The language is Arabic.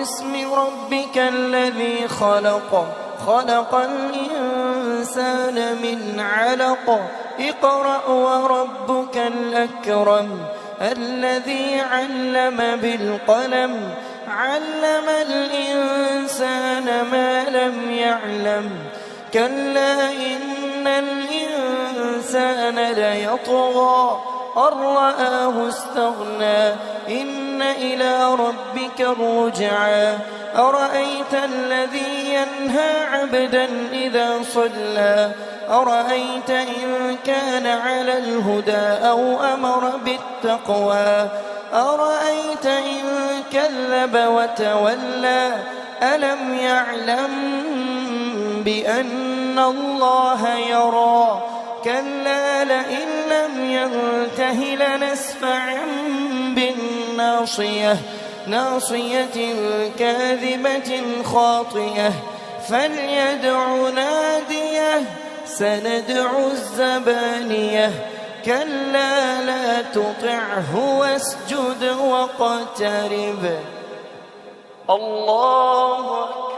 باسم ربك الذي خلق الإنسان من علق اقرأ وربك الأكرم الذي علم بالقلم علم الإنسان ما لم يعلم كلا إن الإنسان ليطغى أن رآه استغنى إن إلى ربك الرجعى أرأيت الذي ينهى عبدا إذا صلى أرأيت إن كان على الهدى أو أمر بالتقوى أرأيت إن كذب وتولى ألم يعلم بأن الله يرى كلا لئن لم ينته لنسفعا بالناصية ناصية كاذبة خاطئة فليدع ناديه سندع الزبانية كلا لا تطعه واسجد واقترب الله